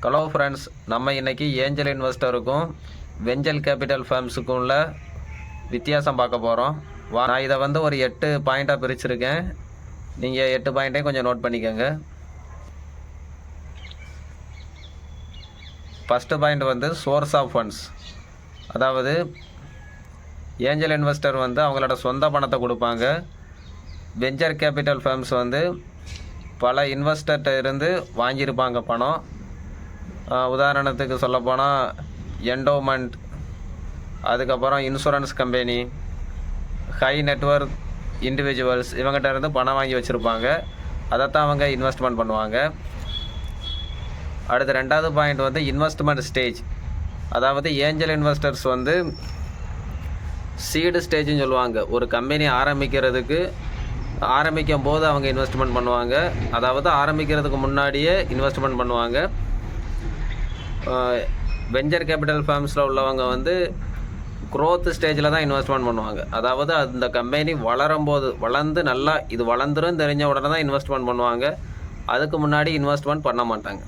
Hello friends, நம்ம இன்றைக்கி angel இன்வெஸ்டருக்கும் வெஞ்சல் capital ஃபர்ம்ஸுக்கும் உள்ள வித்தியாசம் பார்க்க போகிறோம். நான் இதை ஒரு 8 பாயிண்ட்டாக பிரிச்சுருக்கேன். நீங்கள் 8 பாயிண்ட்டையும் கொஞ்சம் நோட் பண்ணிக்கோங்க. First point source of funds. அதாவது ஏஞ்சல் இன்வெஸ்டர் அவங்களோட சொந்த பணத்தை கொடுப்பாங்க. வெஞ்சர் கேபிட்டல் ஃபர்ம்ஸ் பல இன்வெஸ்டர்கிட்ட இருந்து வாங்கியிருப்பாங்க பணம். உதாரணத்துக்கு சொல்லப்போனால் என்டோமெண்ட், அதுக்கப்புறம் insurance company, high network individuals, இவங்ககிட்ட இருந்து பணம் வாங்கி வச்சுருப்பாங்க. அதைத்தான் அவங்க இன்வெஸ்ட்மெண்ட் பண்ணுவாங்க. அடுத்து ரெண்டாவது பாயிண்ட் இன்வெஸ்ட்மெண்ட் ஸ்டேஜ். அதாவது ஏஞ்சல் இன்வெஸ்டர்ஸ் சீடு ஸ்டேஜ்னு சொல்லுவாங்க. ஒரு கம்பெனி ஆரம்பிக்கும் போது அவங்க இன்வெஸ்ட்மெண்ட் பண்ணுவாங்க. அதாவது ஆரம்பிக்கிறதுக்கு முன்னாடியே இன்வெஸ்ட்மெண்ட் பண்ணுவாங்க. வெஞ்சர் கேபிட்டல் ஃபர்ம்ஸில் உள்ளவங்க க்ரோத் ஸ்டேஜில் தான் இன்வெஸ்ட்மெண்ட் பண்ணுவாங்க. அதாவது அந்த கம்பெனி வளர்ந்து நல்லா இது வளர்ந்துரும் தெரிஞ்ச உடனே தான் இன்வெஸ்ட்மெண்ட் பண்ணுவாங்க. அதுக்கு முன்னாடி இன்வெஸ்ட்மெண்ட் பண்ண மாட்டாங்க.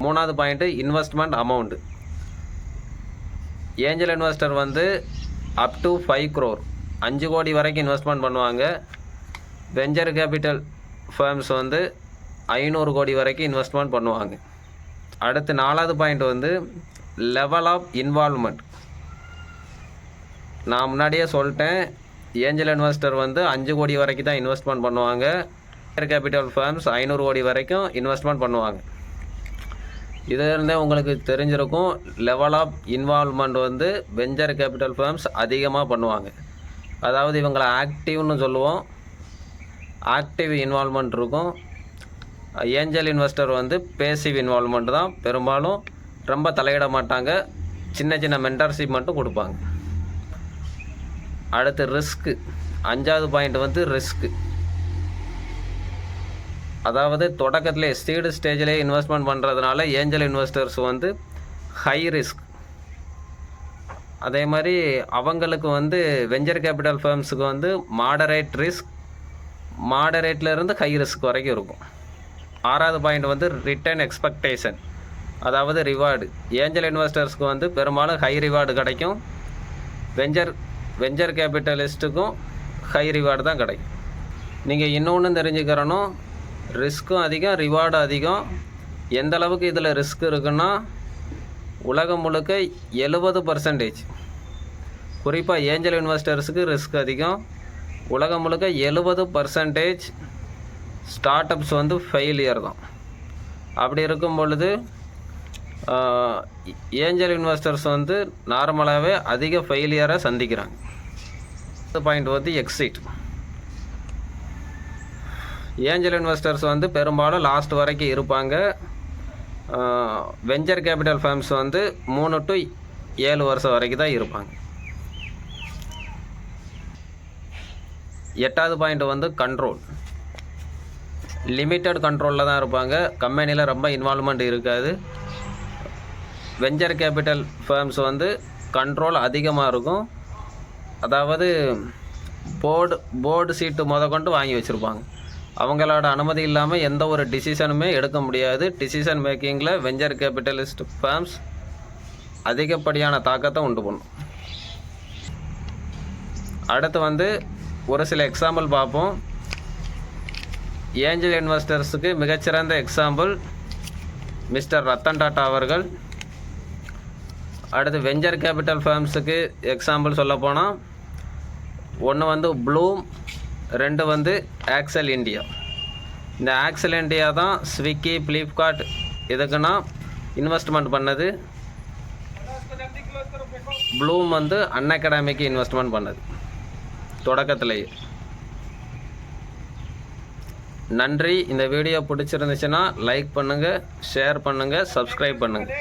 மூணாவது point investment amount. Angel investor up to 5 crore 5 கோடி வரைக்கும் இன்வெஸ்ட்மெண்ட் பண்ணுவாங்க. வெஞ்சர் கேபிட்டல் ஃபர்ம்ஸ் 500 கோடி வரைக்கும் இன்வெஸ்ட்மெண்ட் பண்ணுவாங்க. அடுத்து நாலாவது பாயிண்ட் லெவல் ஆஃப் இன்வால்வ்மெண்ட். நான் முன்னாடியே சொல்லிட்டேன், ஏஞ்சல் இன்வெஸ்டர் 5 கோடி வரைக்கும் தான் இன்வெஸ்ட்மெண்ட் பண்ணுவாங்க. வெஞ்சர் கேபிட்டல் ஃபர்ம்ஸ் 500 கோடி வரைக்கும் இன்வெஸ்ட்மெண்ட் பண்ணுவாங்க. இதிலிருந்தே உங்களுக்கு தெரிஞ்சிருக்கும், level of involvement venture capital firms அதிகமாக பண்ணுவாங்க. அதாவது இவங்களை ஆக்டிவ்னு சொல்லுவோம். ஆக்டிவ் இன்வால்வ்மெண்ட் இருக்கும். ஏஞ்சல் இன்வெஸ்டர் பேசிவ் இன்வால்வ்மெண்ட் தான். பெரும்பாலும் ரொம்ப தலையிட மாட்டாங்க. சின்ன சின்ன மென்டர்ஷிப் மட்டும் கொடுப்பாங்க. அடுத்து ரிஸ்க்கு. 5வது பாயிண்ட் ரிஸ்க்கு. அதாவது தொடக்கத்திலே சீடு ஸ்டேஜிலே இன்வெஸ்ட்மெண்ட் பண்ணுறதுனால ஏஞ்சல் இன்வெஸ்டர்ஸ் ஹை ரிஸ்க். அதே மாதிரி அவங்களுக்கு வெஞ்சர் கேபிட்டல் ஃபர்ம்ஸுக்கு மாடரேட் ரிஸ்க், மாடரேட்லேருந்து ஹை ரிஸ்க் வரைக்கும் இருக்கும். 6வது பாயிண்ட் ரிட்டர்ன் எக்ஸ்பெக்டேஷன். அதாவது ரிவார்டு. ஏஞ்சல் இன்வெஸ்டர்ஸ்க்கு பெரும்பாலும் ஹை ரிவார்டு கிடைக்கும். வெஞ்சர் கேபிட்டலிஸ்ட்டுக்கும் ஹை ரிவார்டு தான் கிடைக்கும். நீங்கள் இன்னொன்று தெரிஞ்சுக்கிறணும், ரிஸ்க்கும் அதிகம், ரிவார்டும் அதிகம். எந்த அளவுக்கு இதில் ரிஸ்க் இருக்குன்னா, உலகம் முழுக்க 70%, குறிப்பாக ஏஞ்சல் இன்வெஸ்டர்ஸுக்கு ரிஸ்க் அதிகம். உலகம் முழுக்க 70% ஸ்டார்ட் அப்ஸ் ஃபெயிலியர் தான். அப்படி இருக்கும் பொழுது ஏஞ்சல் இன்வெஸ்டர்ஸ் நார்மலாகவே அதிக ஃபெயிலியரை சந்திக்கிறாங்க. Point exit. ஏஞ்சல் இன்வெஸ்டர்ஸ் பெரும்பாலும் லாஸ்ட் வரைக்கும் இருப்பாங்க. வெஞ்சர் கேபிட்டல் ஃபர்ம்ஸ் 3 to 7 வருஷம் வரைக்கும் தான் இருப்பாங்க. 8வது பாயிண்ட் கண்ட்ரோல். லிமிட்டட் கண்ட்ரோலில் தான் இருப்பாங்க. கம்பெனியில் ரொம்ப இன்வால்வ்மெண்ட் இருக்காது. வெஞ்சர் கேபிட்டல் ஃபர்ம்ஸ் கண்ட்ரோல் அதிகமாக இருக்கும். அதாவது போர்டு சீட்டு கொண்டு வாங்கி வச்சுருப்பாங்க. அவங்களோட அனுமதி இல்லாமல் எந்த ஒரு டிசிஷனுமே எடுக்க முடியாது. டிசிஷன் மேக்கிங்கில் வெஞ்சர் கேபிட்டலிஸ்ட் ஃபர்ம்ஸ் அதிகப்படியான தாக்கத்தை உண்டு பண்ணும். அடுத்து ஒரு சில எக்ஸாம்பிள் பார்ப்போம். ஏஞ்சல் இன்வெஸ்டர்ஸுக்கு மிகச்சிறந்த எக்ஸாம்பிள் மிஸ்டர் ரத்தன் டாட்டா அவர்கள். அடுத்து வெஞ்சர் கேபிட்டல் ஃபர்ம்ஸுக்கு எக்ஸாம்பிள் சொல்லப்போனால், ஒன்று ப்ளூம், 2 ஆக்சல் இண்டியா. இந்த ஆக்சல் இண்டியா தான் ஸ்விக்கி, ஃப்ளிப்கார்ட் இதுக்குன்னா இன்வெஸ்ட்மெண்ட் பண்ணது. ப்ளூம் அன்அகாடமிக்கு இன்வெஸ்ட்மெண்ட் பண்ணது தொடக்கத்திலேயே. நன்றி. இந்த வீடியோ பிடிச்சிருந்துச்சுன்னா லைக் பண்ணுங்கள், ஷேர் பண்ணுங்கள், சப்ஸ்கிரைப் பண்ணுங்கள்.